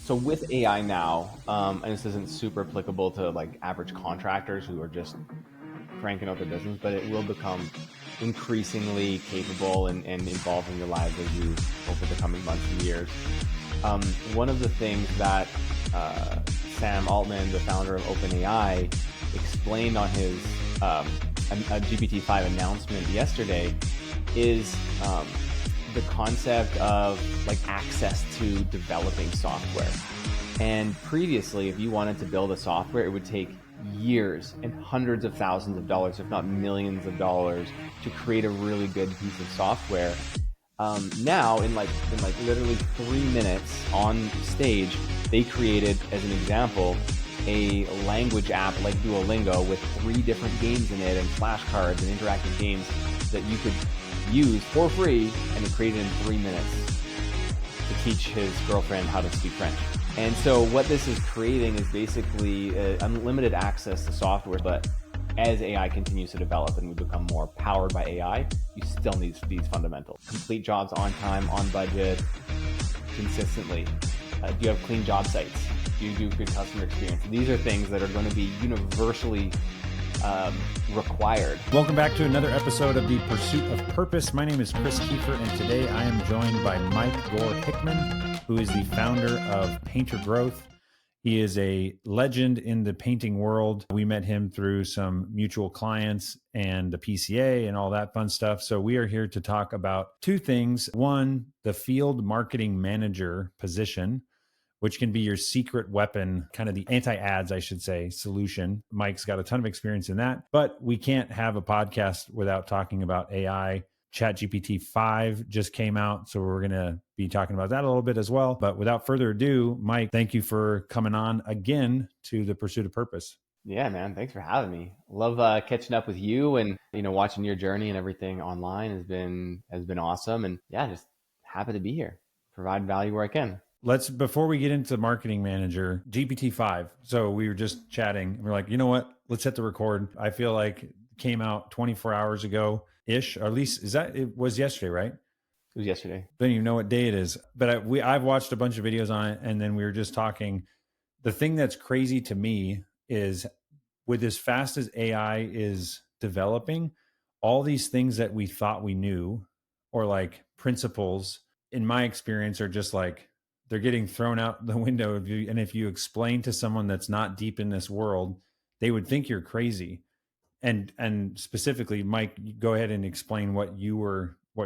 So with AI now, and this isn't super applicable to like average contractors who are just cranking out their business, but it will become increasingly capable and involved in your lives as you over the coming months and years. One of the things that Sam Altman, the founder of OpenAI, explained on his a GPT-5 announcement yesterday is the concept of like access to developing software. And previously, if you wanted to build a software, it would take years and hundreds of thousands of dollars, if not millions of dollars, to create a really good piece of software. Now, in like literally 3 minutes on stage, they created, as an example, a language app like Duolingo with 3 different games in it and flashcards and interactive games that you could use for free, and it created in 3 minutes to teach his girlfriend how to speak French. And so what this is creating is basically unlimited access to software, but as AI continues to develop and we become more powered by AI, you still need these fundamentals. Complete jobs on time, on budget, consistently. Do you have clean job sites? Do you do good customer experience? These are things that are going to be universally required. Welcome back to another episode of The Pursuit of Purpose. My name is Chris Kiefer, and today I am joined by Mike Gore-Hickman, who is the founder of Painter Growth. He is a legend in the painting world. We met him through some mutual clients and the PCA and all that fun stuff. So we are here to talk about 2 things. One, the field marketing manager position, which can be your secret weapon, kind of the anti-ads, I should say, solution. Mike's got a ton of experience in that, but we can't have a podcast without talking about AI. ChatGPT 5 just came out, so we're going to be talking about that a little bit as well. But without further ado, Mike, thank you for coming on again to The Pursuit of Purpose. Yeah, man. Thanks for having me. Love catching up with you, and watching your journey and everything online has been awesome. And yeah, just happy to be here, provide value where I can. Before we get into marketing manager, GPT-5. So we were just chatting and we're like, you know what? Let's hit the record. I feel like it came out 24 hours ago ish, or at least it was yesterday, right? It was yesterday. Don't even know what day it is, but I've watched a bunch of videos on it. And then we were just talking. The thing that's crazy to me is with as fast as AI is developing, all these things that we thought we knew, or like principles, in my experience, are just like, they're getting thrown out the window. And if you explain to someone that's not deep in this world, they would think you're crazy. And specifically, Mike, go ahead and explain what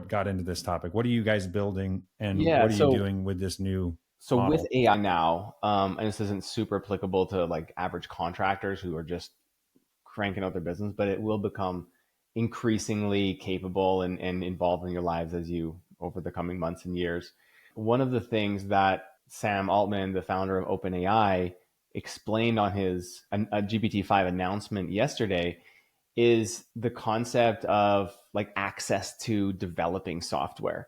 got into this topic. What are you guys building, and what are you doing with this new model? With AI now, and this isn't super applicable to like average contractors who are just cranking out their business, but it will become increasingly capable and involved in your lives as you over the coming months and years. One of the things that Sam Altman, the founder of OpenAI, explained on his a GPT-5 announcement yesterday is the concept of like access to developing software.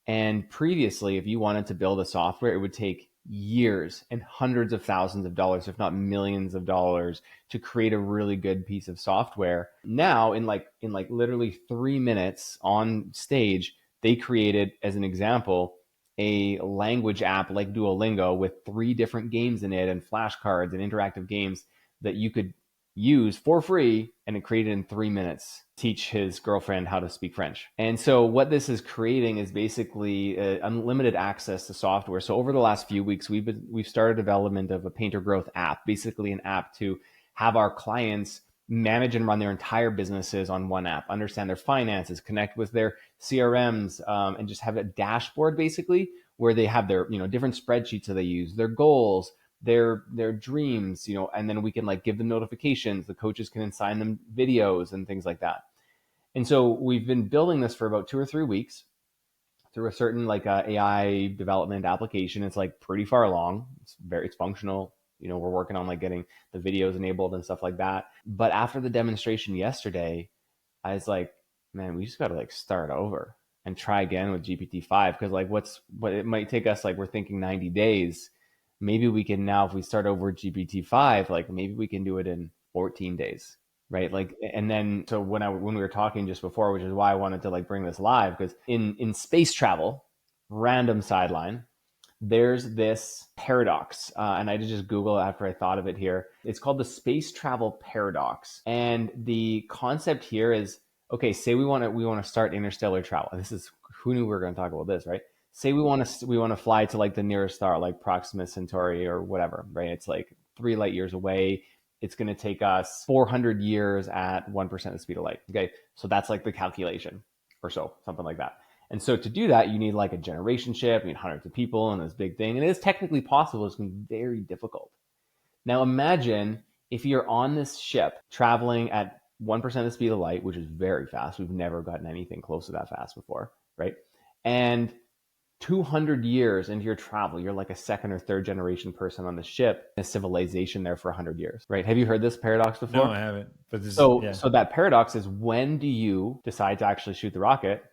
And previously, if you wanted to build a software, it would take years and hundreds of thousands of dollars, if not millions of dollars, to create a really good piece of software. Now, in literally 3 minutes on stage, they created, as an example, a language app like Duolingo with 3 different games in it and flashcards and interactive games that you could use for free, and it created in 3 minutes teach his girlfriend how to speak French. And so what this is creating is basically unlimited access to software. So over the last few weeks, we've started development of a Painter Growth app, basically an app to have our clients manage and run their entire businesses on one app, understand their finances, connect with their CRMs, and just have a dashboard basically where they have their different spreadsheets that they use, their goals, their dreams, and then we can like give them notifications. The coaches can assign them videos and things like that. And so we've been building this for about 2 or 3 weeks through a certain like AI development application. It's like pretty far along. It's functional. We're working on like getting the videos enabled and stuff like that. But after the demonstration yesterday, I was like, man, we just got to like start over and try again with GPT-5, because like what it might take us, like we're thinking 90 days. Maybe we can now, if we start over with GPT-5, like maybe we can do it in 14 days, right? Like, and then so when we were talking just before, which is why I wanted to like bring this live, because in space travel, random sideline, there's this paradox, and I did just Google it after I thought of it here. It's called the space travel paradox, and the concept here is, okay, say we want to start interstellar travel. This is, who knew we were going to talk about this, right? Say we want to fly to like the nearest star, like Proxima Centauri or whatever, right? It's like 3 light years away. It's going to take us 400 years at 1% the speed of light. Okay, so that's like the calculation, or so, something like that. And so to do that, you need like a generation ship, you need hundreds of people and this big thing. And it is technically possible. It's going to be very difficult. Now imagine if you're on this ship traveling at 1% of the speed of light, which is very fast. We've never gotten anything close to that fast before, right? And 200 years into your travel, you're like a second or third generation person on the ship, a civilization there for 100 years, right? Have you heard this paradox No, before? I haven't. But this, So, yeah. so that paradox is, when do you decide to actually shoot the rocket?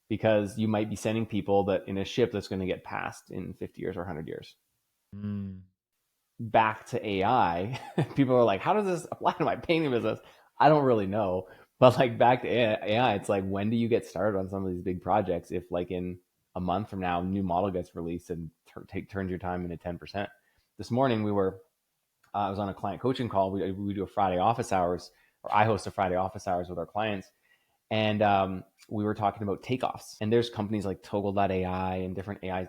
Because you might be sending people that in a ship that's going to get passed in 50 years or 100 years. Mm. Back to AI, people are like, how does this apply to my painting business? I don't really know. But like back to AI, it's like, when do you get started on some of these big projects? If like in a month from now, a new model gets released and turns your time into 10%. This morning I was on a client coaching call. We do a Friday office hours, or I host a Friday office hours with our clients. And we were talking about takeoffs. And there's companies like Toggle.ai and different AI,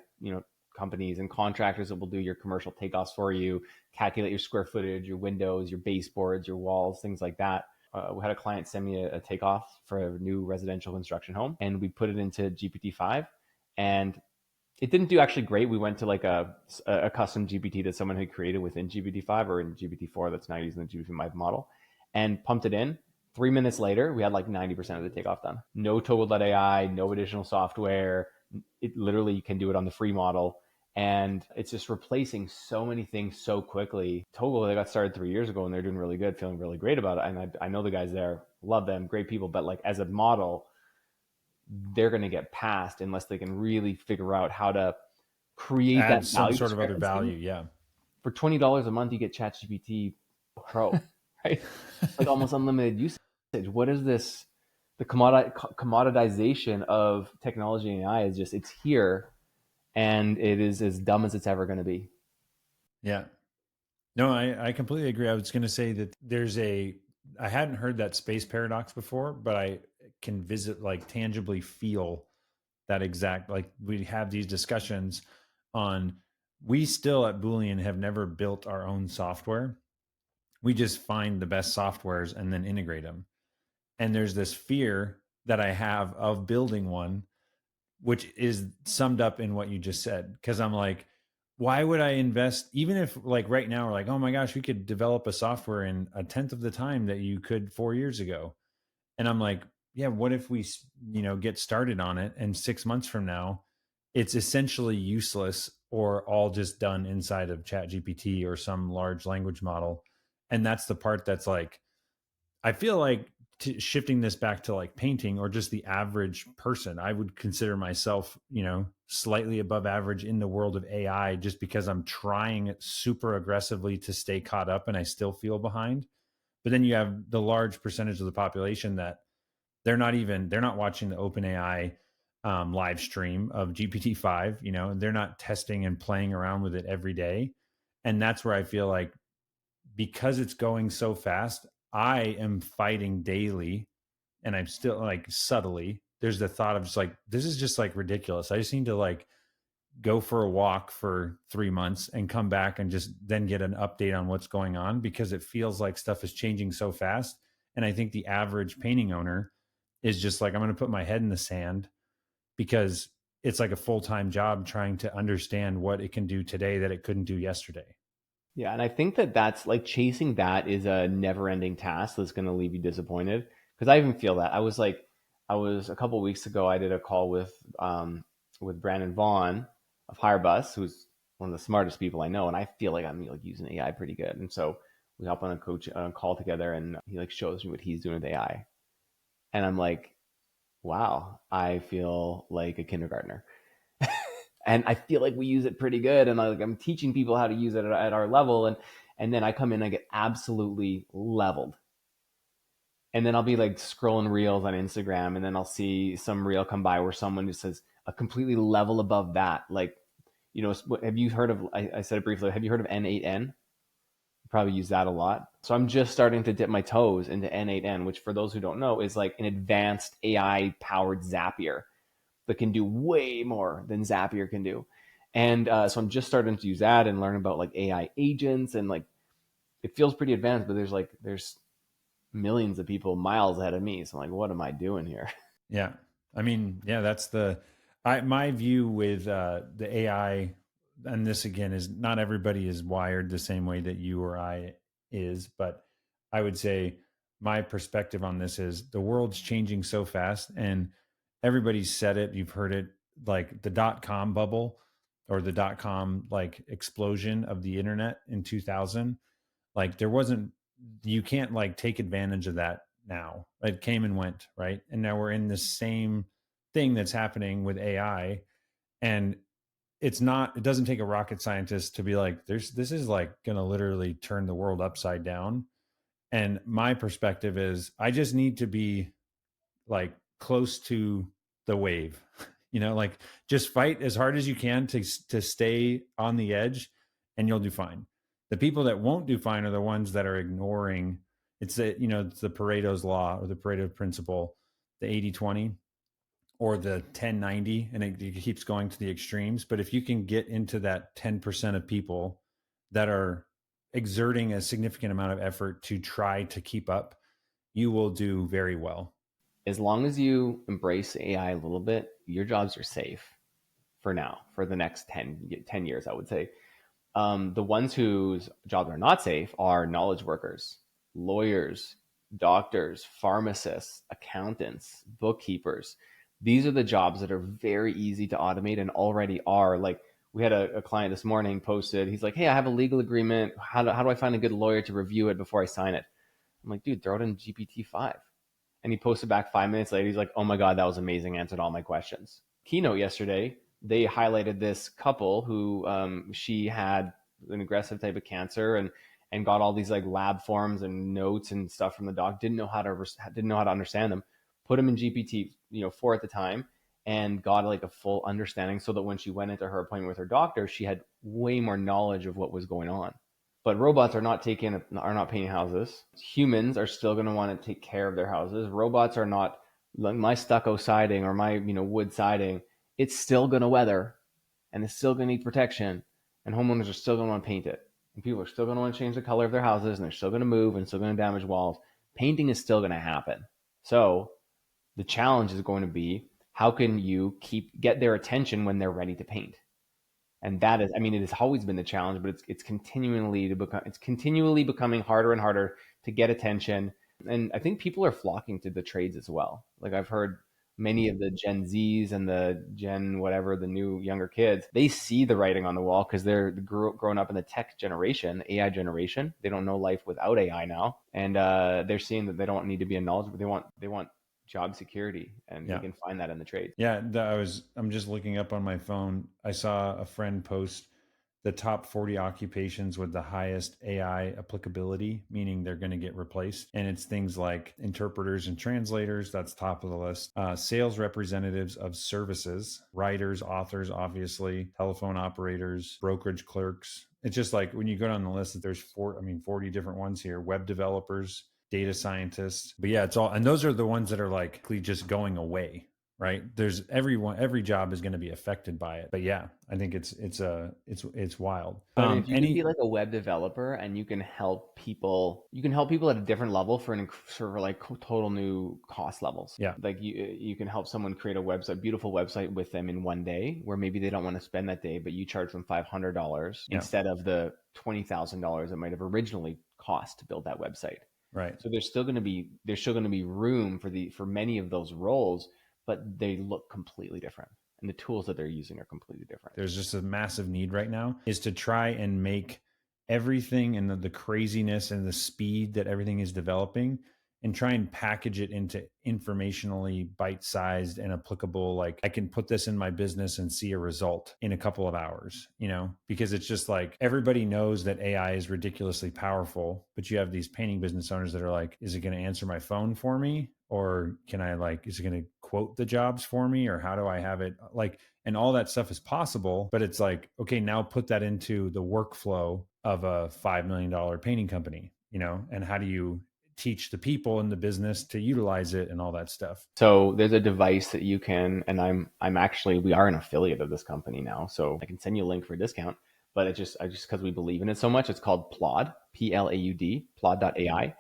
companies and contractors that will do your commercial takeoffs for you, calculate your square footage, your windows, your baseboards, your walls, things like that. We had a client send me a takeoff for a new residential construction home, and we put it into GPT-5, and it didn't do actually great. We went to like a custom GPT that someone had created within GPT-5 or in GPT-4 that's now using the GPT-5 model, and pumped it in. 3 minutes later, we had like 90% of the takeoff done. No Total.ai, no additional software. It literally, you can do it on the free model. And it's just replacing so many things so quickly. Total, they got started 3 years ago and they're doing really good, feeling really great about it. And I know the guys there, love them, great people. But like as a model, they're going to get passed unless they can really figure out how to create Add that some value sort of other discrepancy. value. Yeah. For $20 a month, you get ChatGPT Pro, right? Like almost unlimited usage. What is this? The commoditization of technology and AI is just, it's here, and it is as dumb as it's ever going to be. Yeah. No, I completely agree. I was going to say that I hadn't heard that space paradox before, but I can like tangibly feel that exact, like we have these discussions on, we still at Boolean have never built our own software. We just find the best softwares and then integrate them. And there's this fear that I have of building one, which is summed up in what you just said. Cause I'm like, why would I invest? Even if like right now we're like, oh my gosh, we could develop a software in a tenth of the time that you could 4 years ago. And I'm like, yeah, what if we, get started on it and 6 months from now, it's essentially useless or all just done inside of ChatGPT or some large language model. And that's the part that's like, I feel like shifting this back to like painting or just the average person, I would consider myself, slightly above average in the world of AI just because I'm trying super aggressively to stay caught up and I still feel behind. But then you have the large percentage of the population that they're not watching the OpenAI live stream of GPT-5, and they're not testing and playing around with it every day. And that's where I feel like, because it's going so fast, I am fighting daily, and I'm still like subtly, there's the thought of just like, this is just like ridiculous. I just need to like go for a walk for 3 months and come back and just then get an update on what's going on, because it feels like stuff is changing so fast. And I think the average painting owner is just like, I'm going to put my head in the sand, because it's like a full-time job trying to understand what it can do today that it couldn't do yesterday. Yeah, and I think that that's like, chasing that is a never-ending task that's going to leave you disappointed. Because I even feel that. I was a couple of weeks ago. I did a call with Brandon Vaughn of Hirebus, who's one of the smartest people I know, and I feel like I'm like using AI pretty good. And so we hop on a call together, and he like shows me what he's doing with AI, and I'm like, wow, I feel like a kindergartner. And I feel like we use it pretty good, and I'm teaching people how to use it at our level, and then I come in and I get absolutely leveled. And then I'll be like scrolling reels on Instagram, and then I'll see some reel come by where someone just says a completely level above that, like, You know, have you heard of? I said it briefly. Have you heard of N8N? Probably use that a lot. So I'm just starting to dip my toes into N8N, which for those who don't know is like an advanced AI powered Zapier that can do way more than Zapier can do. And so I'm just starting to use that and learn about like AI agents and like it feels pretty advanced, but there's millions of people miles ahead of me. So I'm like, what am I doing here? Yeah. I mean, yeah, that's my view with the AI. And this again is not everybody is wired the same way that you or I is, but I would say my perspective on this is the world's changing so fast, and everybody's said it. You've heard it, like the .com bubble or the .com like explosion of the internet in 2000. Like there wasn't, you can't like take advantage of that now. It came and went, right? And now we're in the same thing that's happening with AI. And it doesn't take a rocket scientist to be like, this is like going to literally turn the world upside down. And my perspective is I just need to be like close to the wave, like just fight as hard as you can to stay on the edge, and you'll do fine. The people that won't do fine are the ones that are ignoring. It's the Pareto's law or the Pareto principle, the 80-20 or the 10-90, and it keeps going to the extremes. But if you can get into that 10% of people that are exerting a significant amount of effort to try to keep up, you will do very well. As long as you embrace AI a little bit, your jobs are safe for now, for the next 10 years, I would say. The ones whose jobs are not safe are knowledge workers, lawyers, doctors, pharmacists, accountants, bookkeepers. These are the jobs that are very easy to automate and already are. Like we had a client this morning posted, he's like, hey, I have a legal agreement. How do I find a good lawyer to review it before I sign it? I'm like, dude, throw it in GPT-5. And he posted back 5 minutes later. He's like, oh my God, that was amazing. Answered all my questions. Keynote yesterday, they highlighted this couple who she had an aggressive type of cancer and got all these like lab forms and notes and stuff from the doc. Didn't know how to understand them. Put them in GPT, 4 at the time, and got like a full understanding so that when she went into her appointment with her doctor, she had way more knowledge of what was going on. But robots are not painting houses. Humans are still going to want to take care of their houses. Robots are not like my stucco siding or my wood siding. It's still going to weather, and it's still going to need protection. And homeowners are still going to want to paint it, and people are still going to want to change the color of their houses, and they're still going to move and still going to damage walls. Painting is still going to happen. So the challenge is going to be how can you get their attention when they're ready to paint? And that is, I mean, it has always been the challenge, but it's continually becoming harder and harder to get attention. And I think people are flocking to the trades as well. Like I've heard many of the Gen Zs and the Gen whatever, the new younger kids, they see the writing on the wall because they're grown up in the tech generation, the AI generation. They don't know life without AI now, and they're seeing that they don't need to be a knowledge, but they want job security, and they Yeah. can find that in the trades. Yeah, I'm just looking up on my phone. I saw a friend post the top 40 occupations with the highest AI applicability, meaning they're going to get replaced. And it's things like interpreters and translators, that's top of the list. Sales representatives of services, writers, authors, obviously, telephone operators, brokerage clerks. It's just like when you go down the list, there's 40 different ones here. Web developers, data scientists. But yeah, it's all, and those are the ones that are likely just going away, right? There's every job is going to be affected by it. But yeah, I think it's wild. But if you can be Any like a web developer and you can help people at a different level for sort of like total new cost levels. Yeah. Like you can help someone create a website, beautiful website with them in one day, where maybe they don't want to spend that day, but you charge them $500 Yeah. instead of the $20,000 it might have originally cost to build that website. Right. So there's still going to be room for many of those roles, but they look completely different, and the tools that they're using are completely different. There's just a massive need right now is to try and make everything and the craziness and the speed that everything is developing and try and package it into informationally bite-sized and applicable. Like I can put this in my business and see a result in a couple of hours, because it's just like everybody knows that AI is ridiculously powerful, but you have these painting business owners that are like, is it going to answer my phone for me? Or is it going to quote the jobs for me? Or how do I have it like, And all that stuff is possible, but it's like, okay, now put that into the workflow of a $5 million painting company, and how do you teach the people in the business to utilize it and all that stuff? So there's a device that you can, and I'm actually, we are an affiliate of this company now, so I can send you a link for a discount. But I just because we believe in it so much, it's called Plaud, Plaud, Plod.ai.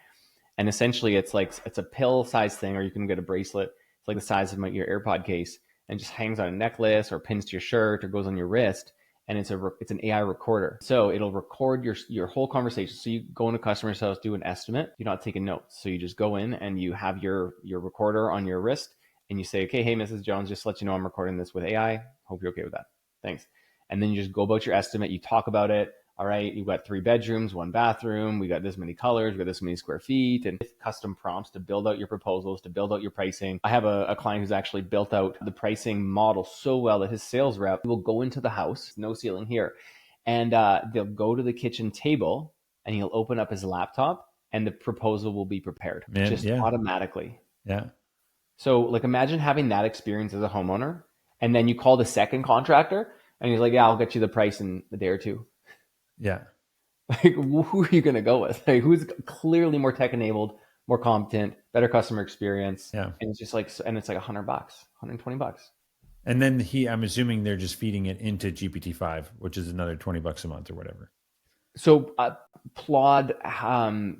And essentially it's a pill size thing, or you can get a bracelet. It's like the size of your AirPod case, and just hangs on a necklace or pins to your shirt or goes on your wrist. And it's an AI recorder, so it'll record your whole conversation. So you go into customer's house, do an estimate. You're not taking notes, so you just go in and you have your recorder on your wrist, and you say, okay, hey, Mrs. Jones, just to let you know I'm recording this with AI. Hope you're okay with that. Thanks. And then you just go about your estimate. You talk about it. All right, you've got 3 bedrooms, 1 bathroom. We got this many colors. We got this many square feet, and custom prompts to build out your proposals, to build out your pricing. I have a client who's actually built out the pricing model so well that his sales rep will go into the house, no ceiling here, and they'll go to the kitchen table, and he'll open up his laptop, and the proposal will be prepared just Yeah. automatically. Yeah. So, like, imagine having that experience as a homeowner, and then you call the second contractor, and he's like, "Yeah, I'll get you the price in a day or two." Yeah. Like, who are you going to go with? Like, who's clearly more tech enabled, more competent, better customer experience? Yeah. And it's just like, and it's like $100, $120. And then I'm assuming they're just feeding it into GPT-5, which is another $20 a month or whatever. So Plod,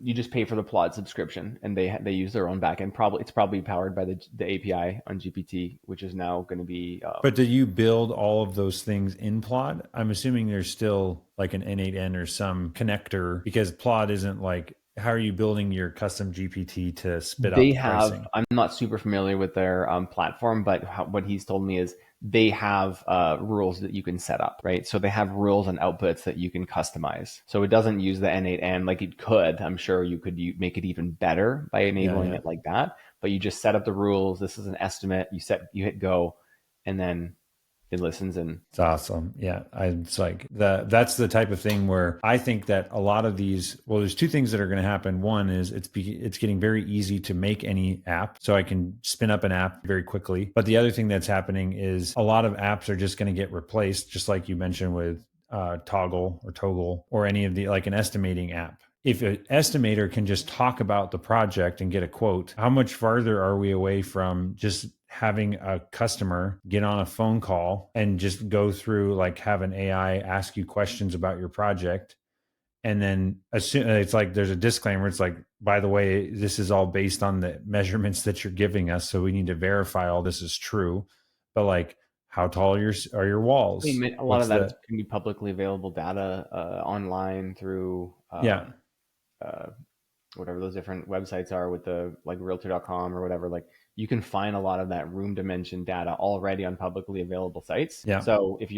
you just pay for the Plod subscription, and they use their own backend. It's probably powered by the API on GPT, which is now going to be. But do you build all of those things in Plod? I'm assuming there's still like an N8N or some connector, because Plod isn't like, how are you building your custom GPT to spit out They the have. pricing? I'm not super familiar with their platform, but what he's told me is they have rules that you can set up, right? So they have rules and outputs that you can customize. So it doesn't use the N8N like it could. I'm sure you could make it even better by enabling it like that. But you just set up the rules. This is an estimate. You hit go, and then it listens. And It's awesome. Yeah. It's like that's the type of thing where I think that a lot of these, well, there's 2 things that are going to happen. One is it's getting very easy to make any app. So I can spin up an app very quickly. But the other thing that's happening is a lot of apps are just going to get replaced, just like you mentioned with Toggle or any of the, like an estimating app. If an estimator can just talk about the project and get a quote, how much farther are we away from just having a customer get on a phone call and just go through, like, have an AI ask you questions about your project? And then it's like there's a disclaimer. It's like, by the way, this is all based on the measurements that you're giving us, so we need to verify all this is true. But like, how tall are your I walls? mean, a lot What's of that the can be publicly available data online through yeah uh, whatever those different websites are, with the like realtor.com or whatever. Like, you can find a lot of that room dimension data already on publicly available sites. yeah So which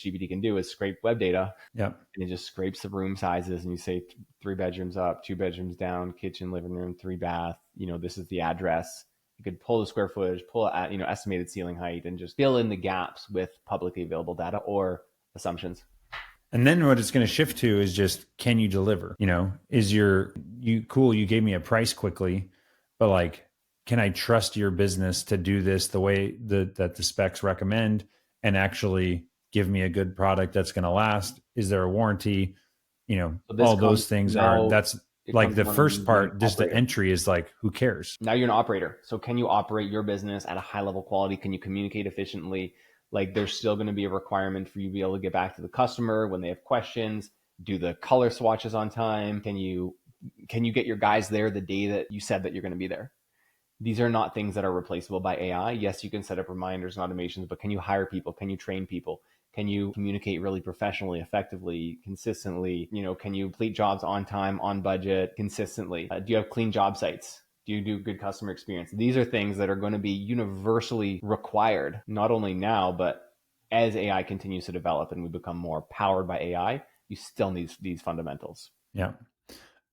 GPT can do is scrape web data, yeah and it just scrapes the room sizes, and you say 3 bedrooms up, 2 bedrooms down, kitchen, living room, 3 bath, this is the address. You could pull the square footage, pull estimated ceiling height, and just fill in the gaps with publicly available data or assumptions. And then what it's going to shift to is just, can you deliver? Is you cool? You gave me a price quickly, but like, can I trust your business to do this the way that the specs recommend and actually give me a good product that's going to last? Is there a warranty? So All those things that's it like comes the down to first you being an part, just the operator. entry is like, who cares? Now you're an operator. So can you operate your business at a high level quality? Can you communicate efficiently? Like, there's still going to be a requirement for you to be able to get back to the customer when they have questions. Do the color swatches on time? Can you get your guys there the day that you said that you're going to be there? These are not things that are replaceable by AI. Yes, you can set up reminders and automations, but can you hire people? Can you train people? Can you communicate really professionally, effectively, consistently? Can you complete jobs on time, on budget, consistently? Do you have clean job sites? Do you do good customer experience? These are things that are going to be universally required, not only now, but as AI continues to develop and we become more powered by AI, you still need these fundamentals. Yeah.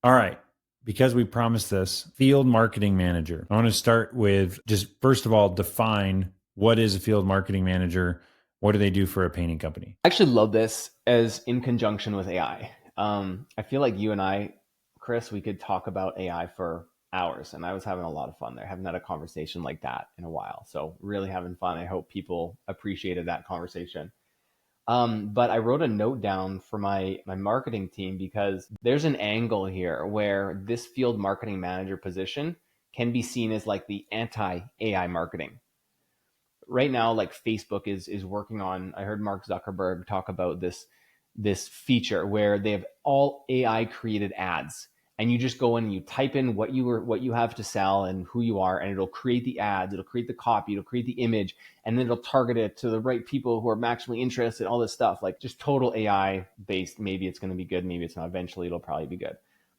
All right. Because we promised this, field marketing manager. I want to start with just, first of all, define what is a field marketing manager. What do they do for a painting company? I actually love this as in conjunction with AI. I feel like you and I, Chris, we could talk about AI for hours. And I was having a lot of fun there. Haven't had a conversation like that in a while. So really having fun. I hope people appreciated that conversation. But I wrote a note down for my marketing team because there's an angle here where this field marketing manager position can be seen as like the anti AI marketing. Right now, like Facebook is working on, I heard Mark Zuckerberg talk about this feature where they have all AI created ads, and you just go in and you type in what you have to sell and who you are, and it'll create the ads, it'll create the copy, it'll create the image, and then it'll target it to the right people who are maximally interested, all this stuff, like just total AI based. Maybe it's going to be good, maybe it's not. Eventually it'll probably be good.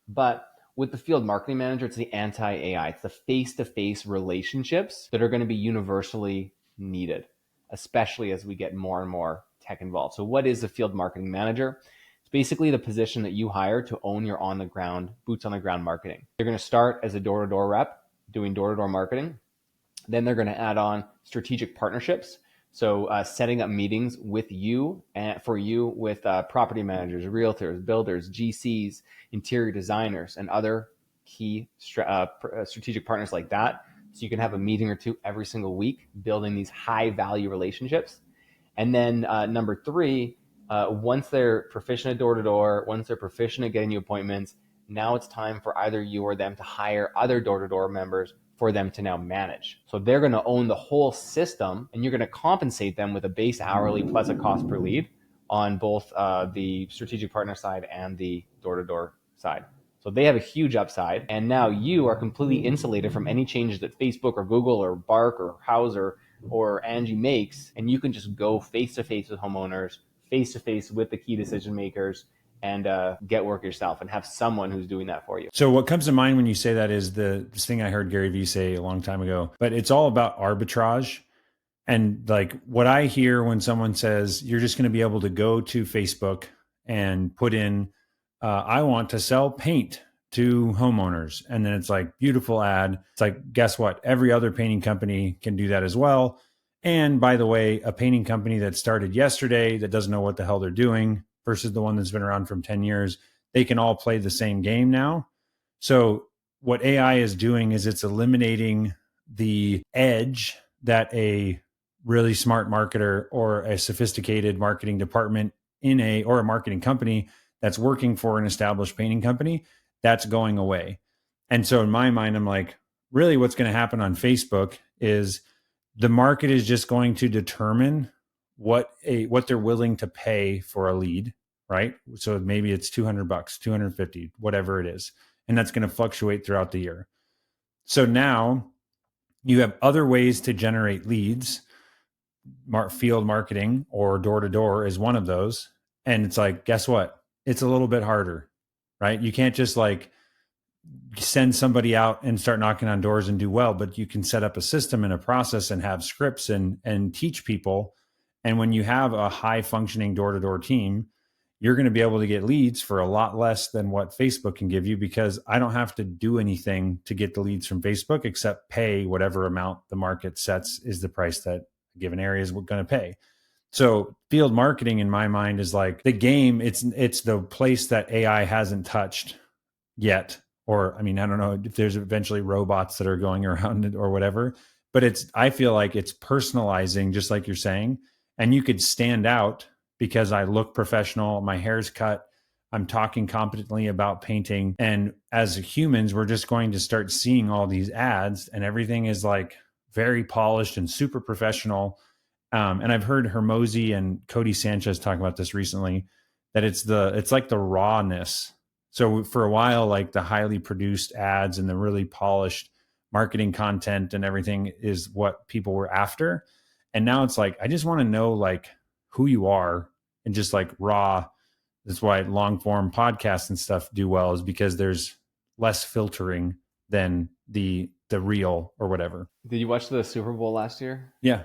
But with the field marketing manager, it's the anti AI. It's the face to face relationships that are going to be universally needed, especially as we get more and more tech involved. So, what is a field marketing manager? It's basically the position that you hire to own your on the ground, boots on the ground marketing. They're going to start as a door to door rep doing door to door marketing. Then they're going to add on strategic partnerships. So setting up meetings with you and for you with property managers, realtors, builders, GCs, interior designers, and other key strategic partners like that. So you can have a meeting or two every single week, building these high value relationships. And then number three, once they're proficient at door to door, once they're proficient at getting you appointments, now it's time for either you or them to hire other door to door members for them to now manage. So they're going to own the whole system, and you're going to compensate them with a base hourly plus a cost per lead on both the strategic partner side and the door to door side. So they have a huge upside, and now you are completely insulated from any changes that Facebook or Google or Bark or House or Angie makes, and you can just go face to face with homeowners, face to face with the key decision makers, and get work yourself and have someone who's doing that for you. So what comes to mind when you say that is this thing I heard Gary Vee say a long time ago, but it's all about arbitrage. And like what I hear when someone says you're just going to be able to go to Facebook and put in, I want to sell paint to homeowners. And then it's like, beautiful ad. It's like, guess what? Every other painting company can do that as well. And by the way, a painting company that started yesterday that doesn't know what the hell they're doing versus the one that's been around from 10 years, they can all play the same game now. So what AI is doing is it's eliminating the edge that a really smart marketer or a sophisticated marketing department or a marketing company that's working for an established painting company, that's going away. And so in my mind, I'm like, really what's going to happen on Facebook is the market is just going to determine what they're willing to pay for a lead, right? So maybe it's $200, $250, whatever it is. And that's going to fluctuate throughout the year. So now you have other ways to generate leads. Field marketing or door to door is one of those. And it's like, guess what? It's a little bit harder, right? You can't just like send somebody out and start knocking on doors and do well, but you can set up a system and a process and have scripts and teach people. And when you have a high functioning door to door team, you're going to be able to get leads for a lot less than what Facebook can give you, because I don't have to do anything to get the leads from Facebook except pay whatever amount the market sets is the price that a given area is going to pay. So field marketing in my mind is like the game. It's the place that AI hasn't touched yet. Or, I mean, I don't know if there's eventually robots that are going around it or whatever, but I feel like it's personalizing, just like you're saying. And you could stand out because I look professional, my hair's cut, I'm talking competently about painting. And as humans, we're just going to start seeing all these ads and everything is like very polished and super professional. And I've heard Hermosi and Cody Sanchez talk about this recently, that it's like the rawness. So for a while, like the highly produced ads and the really polished marketing content and everything is what people were after. And now it's like, I just want to know like who you are and just like raw. That's why long form podcasts and stuff do well, is because there's less filtering than the reel or whatever. Did you watch the Super Bowl last year? Yeah.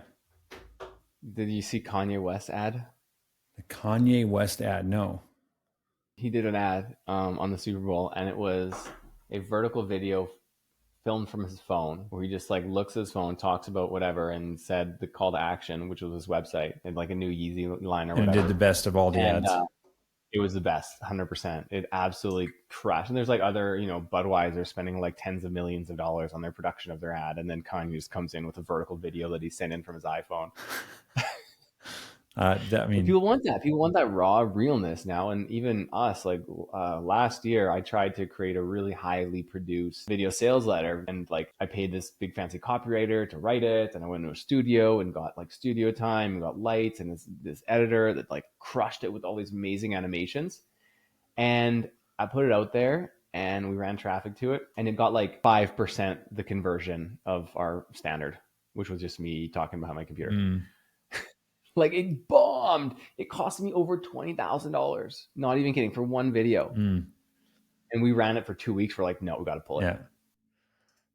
Did you see Kanye West ad? The Kanye West ad? No. He did an ad on the Super Bowl, and it was a vertical video filmed from his phone where he just like looks at his phone, talks about whatever, and said the call to action, which was his website, and like a new Yeezy line or whatever. And did the best of all the ads. It was the best, 100%. It absolutely crushed. And there's like other, Budweiser spending like tens of millions of dollars on their production of their ad, and then Kanye just comes in with a vertical video that he sent in from his iPhone. I But mean, people want that. People want that raw realness now. And even us, like last year, I tried to create a really highly produced video sales letter. And like I paid this big fancy copywriter to write it. And I went to a studio and got like studio time and got lights and this editor that like crushed it with all these amazing animations. And I put it out there and we ran traffic to it. And it got like 5% the conversion of our standard, which was just me talking behind my computer. mm, Like it bombed. It cost me over $20,000. Not even kidding, for one video. mm, And we ran it for 2 weeks. We're like, no, we got to pull it. yeah,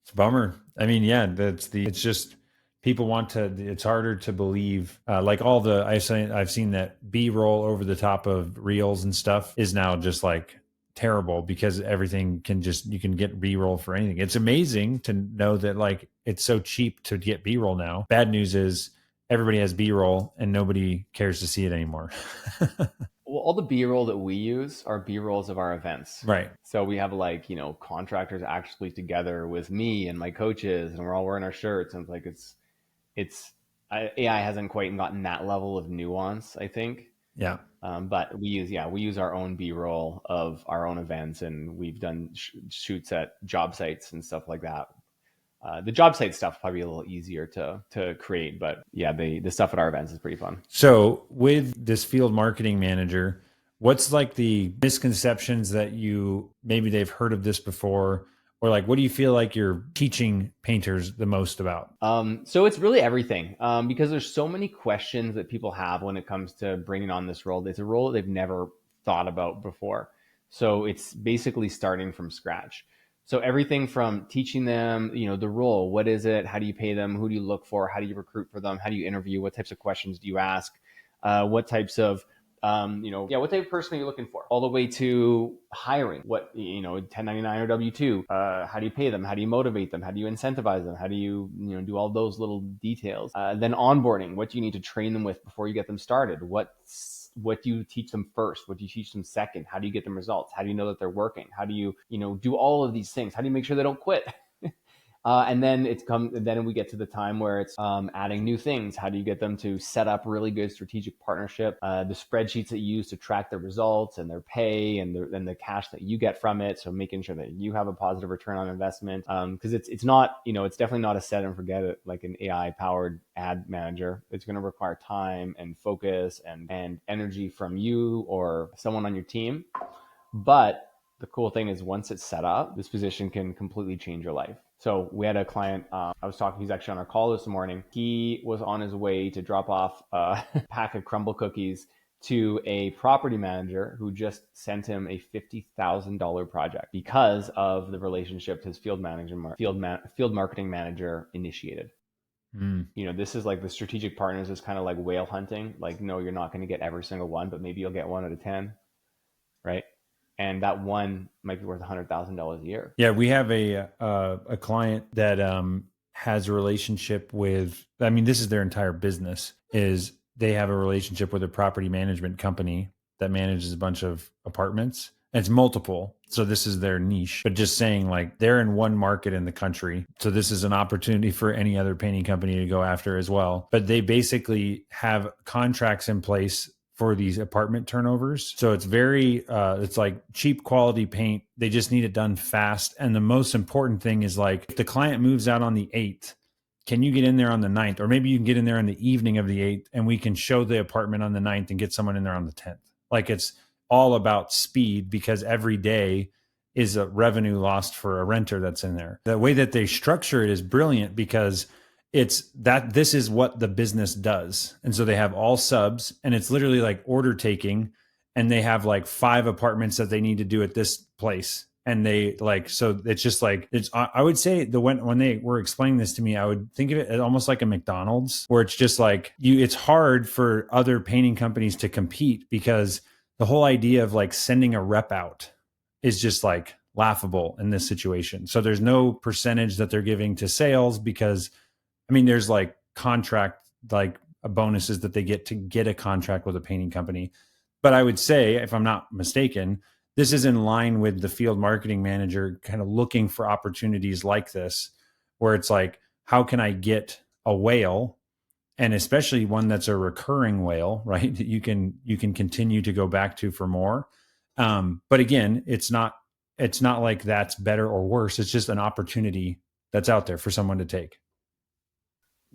it's a bummer. I mean, yeah, it's just people want to, it's harder to believe. Like all I've seen that B-roll over the top of reels and stuff is now just like terrible because everything you can get B-roll for anything. It's amazing to know that like it's so cheap to get B-roll now. Bad news is everybody has B-roll and nobody cares to see it anymore. Well, all the B-roll that we use are B-rolls of our events. Right. So we have like, contractors actually together with me and my coaches, and we're all wearing our shirts. And it's like, AI hasn't quite gotten that level of nuance, I think. Yeah. But we use our own B-roll of our own events, and we've done shoots at job sites and stuff like that. The job site stuff probably a little easier to create, but yeah, the stuff at our events is pretty fun. So with this field marketing manager, what's like the misconceptions that maybe they've heard of this before, or like what do you feel like you're teaching painters the most about? So it's really everything, because there's so many questions that people have when it comes to bringing on this role. It's a role that they've never thought about before. So it's basically starting from scratch. So everything from teaching them, the role, what is it? How do you pay them? Who do you look for? How do you recruit for them? How do you interview? What types of questions do you ask? What types of, what type of person are you looking for? All the way to hiring, 1099 or W-2, how do you pay them? How do you motivate them? How do you incentivize them? How do you, do all those little details? Then onboarding, what do you need to train them with before you get them started? What do you teach them first? What do you teach them second? How do you get them results? How do you know that they're working? How do you, do all of these things? How do you make sure they don't quit? And then we get to the time where it's adding new things. How do you get them to set up really good strategic partnership? The spreadsheets that you use to track their results and their pay and the cash that you get from it. So making sure that you have a positive return on investment. Because it's not, it's definitely not a set and forget it like an AI powered ad manager. It's going to require time and focus and energy from you or someone on your team. But the cool thing is once it's set up, this position can completely change your life. So we had a client, he's actually on our call this morning. He was on his way to drop off a pack of crumble cookies to a property manager who just sent him a $50,000 project because of the relationship his field marketing manager initiated. This is like the strategic partners is kind of like whale hunting. Like, no, you're not going to get every single one, but maybe you'll get 1 out of 10, right? And that one might be worth $100,000 a year. Yeah, we have a client that has a relationship with. I mean, this is their entire business. Is they have a relationship with a property management company that manages a bunch of apartments. And it's multiple, so this is their niche. But just saying, like they're in one market in the country, so this is an opportunity for any other painting company to go after as well. But they basically have contracts in place for these apartment turnovers. So it's it's like cheap quality paint. They just need it done fast. And the most important thing is like, if the client moves out on the 8th, can you get in there on the 9th? Or maybe you can get in there on the evening of the 8th and we can show the apartment on the 9th and get someone in there on the 10th. Like it's all about speed because every day is a revenue lost for a renter that's in there. The way that they structure it is brilliant because this is what the business does. And so they have all subs and it's literally like order taking and they have like 5 apartments that they need to do at this place. And they like, so it's just like, I would say when they were explaining this to me, I would think of it as almost like a McDonald's where it's just like it's hard for other painting companies to compete because the whole idea of like sending a rep out is just like laughable in this situation. So there's no percentage that they're giving to sales because I mean, there's like contract, like bonuses that they get to get a contract with a painting company. But I would say, if I'm not mistaken, this is in line with the field marketing manager kind of looking for opportunities like this, where it's like, how can I get a whale, and especially one that's a recurring whale, right? That you can continue to go back to for more. But again, it's not like that's better or worse. It's just an opportunity that's out there for someone to take.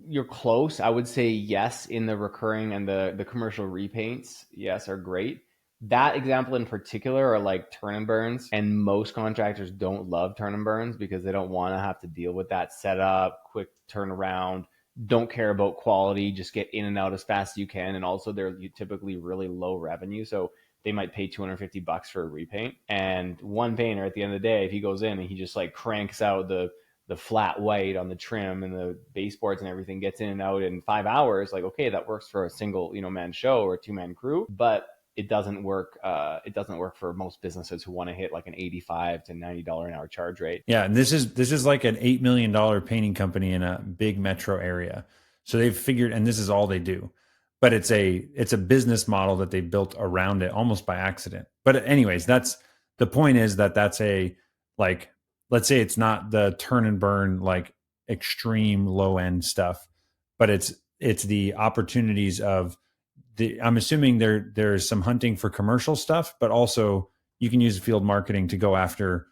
You're close. I would say yes in the recurring, and the commercial repaints, yes, are great. That example in particular are like turn and burns, and most contractors don't love turn and burns because they don't want to have to deal with that setup, quick turnaround, don't care about quality, just get in and out as fast as you can. And also they're typically really low revenue. So they might pay $250 for a repaint. And one painter at the end of the day, if he goes in and he just like cranks out the flat white on the trim and the baseboards and everything, gets in and out in 5 hours, like, okay, that works for a single, man show or a two-man crew, but it doesn't work. It doesn't work for most businesses who want to hit like an $85 to $90 an hour charge rate. Yeah, and this is like an $8 million painting company in a big metro area. So they've figured, and this is all they do. But it's a business model that they built around it almost by accident. But anyways, that's the point, is that that's a, like, let's say it's not the turn and burn, like extreme low end stuff, but it's the opportunities of I'm assuming there's some hunting for commercial stuff, but also you can use field marketing to go after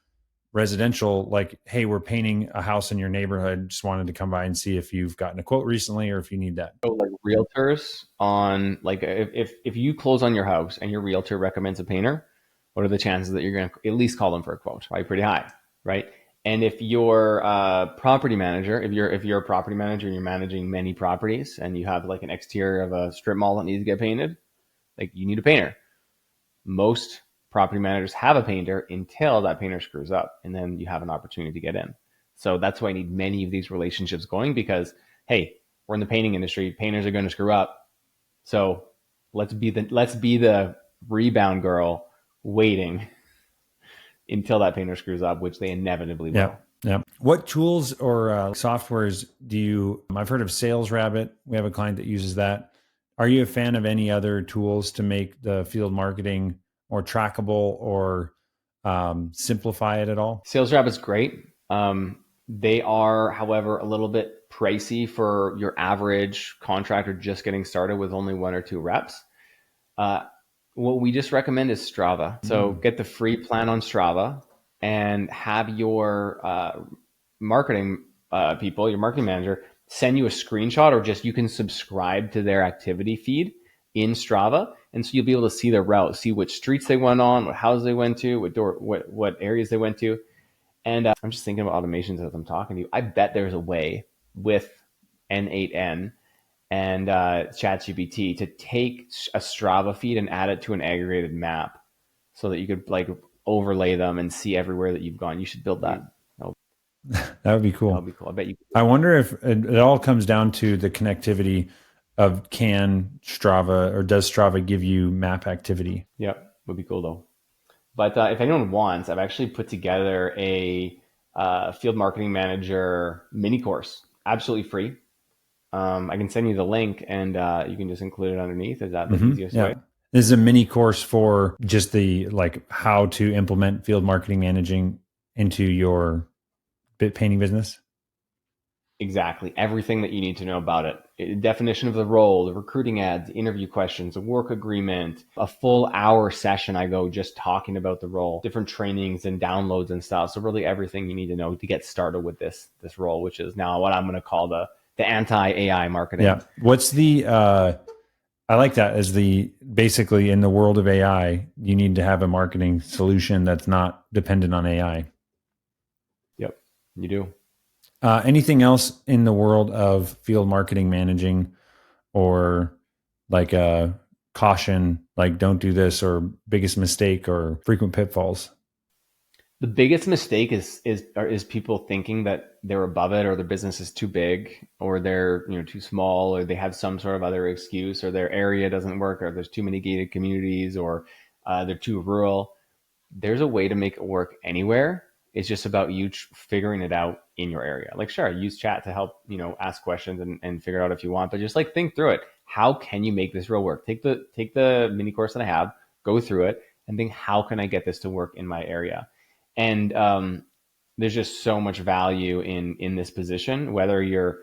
residential, like, hey, we're painting a house in your neighborhood, just wanted to come by and see if you've gotten a quote recently or if you need that. So like realtors on, like, if you close on your house and your realtor recommends a painter, what are the chances that you're going to at least call them for a quote? Probably pretty high, right? And if you're a property manager, if you're a property manager and you're managing many properties and you have like an exterior of a strip mall that needs to get painted, like, you need a painter. Most property managers have a painter until that painter screws up, and then you have an opportunity to get in. So that's why I need many of these relationships going, because hey, we're in the painting industry. Painters are going to screw up. So let's be the rebound girl waiting until that painter screws up, which they inevitably will. Yeah. Yeah. What tools or softwares do you? I've heard of Sales Rabbit. We have a client that uses that. Are you a fan of any other tools to make the field marketing more trackable or simplify it at all? Sales Rabbit's great. They are, however, a little bit pricey for your average contractor just getting started with only one or two reps. What we just recommend is Strava. So get the free plan on Strava and have your marketing people, your marketing manager, send you a screenshot, or just you can subscribe to their activity feed in Strava. And so you'll be able to see their route, see which streets they went on, what houses they went to, what areas they went to. And I'm just thinking about automations as I'm talking to you. I bet there's a way with N8N and ChatGPT to take a Strava feed and add it to an aggregated map so that you could like overlay them and see everywhere that you've gone. You should build that. That would be cool. That would be cool. I bet you. I wonder if it all comes down to the connectivity of, can Strava, or does Strava give you map activity? Yep, would be cool though. But if anyone wants, I've actually put together a field marketing manager mini course, absolutely free. I can send you the link, and you can just include it underneath. Is that the easiest way? This is a mini course for just the, like, how to implement field marketing managing into your painting business. Exactly. Everything that you need to know about it. Definition of the role, the recruiting ads, interview questions, a work agreement, a full hour session I go just talking about the role, different trainings and downloads and stuff. So really everything you need to know to get started with this role, which is now what I'm going to call the anti-AI marketing. Yeah. What's the I like that, as the, basically, in the world of AI, you need to have a marketing solution that's not dependent on AI. Yep, you do. Anything else in the world of field marketing managing, or like a caution, like don't do this, or biggest mistake or frequent pitfalls? The biggest mistake is people thinking that they're above it, or their business is too big, or they're too small, or they have some sort of other excuse, or their area doesn't work, or there's too many gated communities, or they're too rural. There's a way to make it work anywhere. It's just about you figuring it out in your area. Like, sure, use chat to help, ask questions and figure it out if you want, but just like think through it. How can you make this real work? Take the mini course that I have, go through it and think, how can I get this to work in my area? And there's just so much value in this position, whether you're,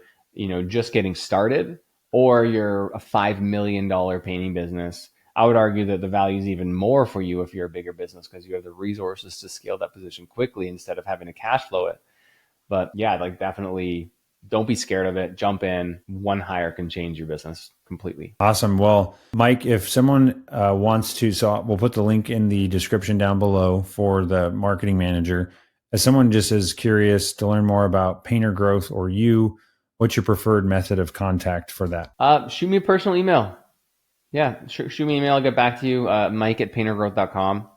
just getting started or you're a $5 million painting business. I would argue that the value is even more for you if you're a bigger business, because you have the resources to scale that position quickly instead of having to cash flow it. But yeah, like, definitely don't be scared of it. Jump in. One hire can change your business completely. Awesome. Well, Mike, if someone wants to, so we'll put the link in the description down below for the marketing manager. As someone just is curious to learn more about Painter Growth or you, what's your preferred method of contact for that? Shoot me a personal email. Yeah, shoot me an email. I'll get back to you. Mike@paintergrowth.com.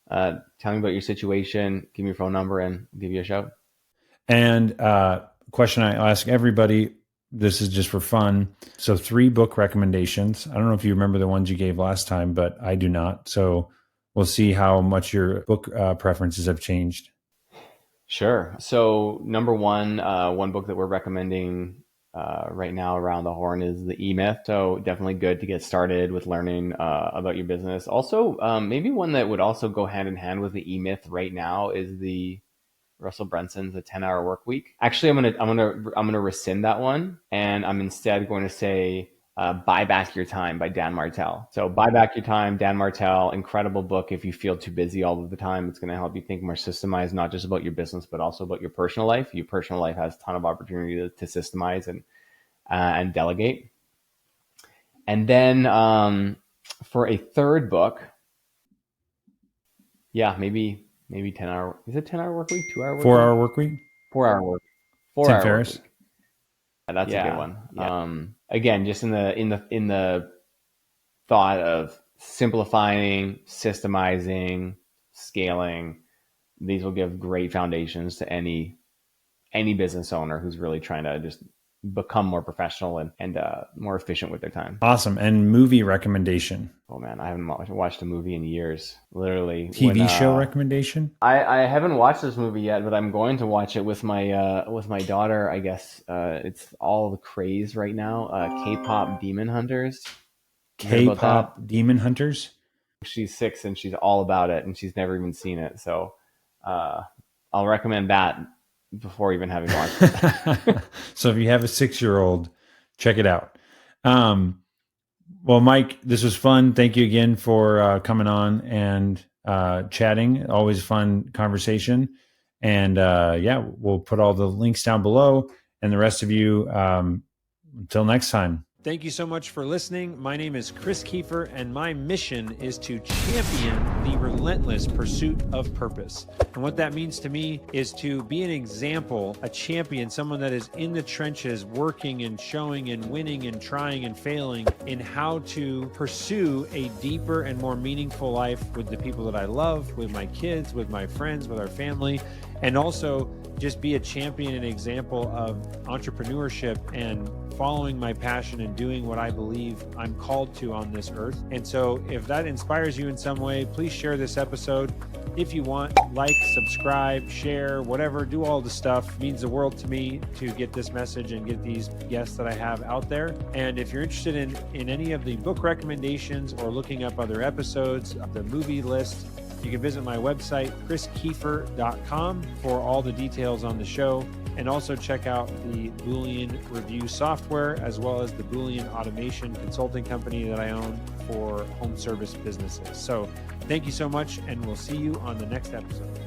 Tell me about your situation. Give me your phone number and I'll give you a shout. And question I ask everybody, this is just for fun. So 3 book recommendations. I don't know if you remember the ones you gave last time, but I do not. So we'll see how much your book preferences have changed. Sure. So number one, one book that we're recommending right now around the horn is The E-Myth. So definitely good to get started with learning about your business. Also, maybe one that would also go hand in hand with The E-Myth right now is the Russell Brunson's The 10-Hour Work Week. Actually, I'm gonna rescind that one, and I'm instead going to say Buy Back Your Time by Dan Martell. So Buy Back Your Time, Dan Martell, incredible book. If you feel too busy all of the time, it's going to help you think more systemized, not just about your business, but also about your personal life. Your personal life has a ton of opportunity to systemize and delegate. And then for a third book, yeah, maybe 10-hour. Is it 10-hour work week? 2-hour work 4-hour work week? 4-hour work. Tim 4-hour work Ferriss? week. That's a good one. Yeah. Again, just in the thought of simplifying, systemizing, scaling, these will give great foundations to any business owner who's really trying to just become more professional and more efficient with their time. Awesome. And movie recommendation? Oh man, I haven't watched a movie in years. Literally. TV show recommendation? I haven't watched this movie yet, but I'm going to watch it with my daughter. I guess it's all the craze right now. K-pop Demon Hunters. K-pop Demon Hunters? She's 6 and she's all about it, and she's never even seen it. So I'll recommend that before even having watched it. So if you have a 6-year-old, check it out. Well, Mike, this was fun. Thank you again for coming on and chatting. Always a fun conversation. And yeah, we'll put all the links down below. And the rest of you, until next time. Thank you so much for listening. My name is Chris Kiefer, and my mission is to champion the relentless pursuit of purpose. And what that means to me is to be an example, a champion, someone that is in the trenches, working and showing and winning and trying and failing in how to pursue a deeper and more meaningful life with the people that I love, with my kids, with my friends, with our family, and also just be a champion and example of entrepreneurship and following my passion and doing what I believe I'm called to on this earth. And so if that inspires you in some way, please share this episode. If you want, like, subscribe, share, whatever, do all the stuff. It means the world to me to get this message and get these guests that I have out there. And if you're interested in any of the book recommendations or looking up other episodes, the movie list, you can visit my website, chriskiefer.com, for all the details on the show, and also check out the Boolean review software, as well as the Boolean automation consulting company that I own for home service businesses. So thank you so much, and we'll see you on the next episode.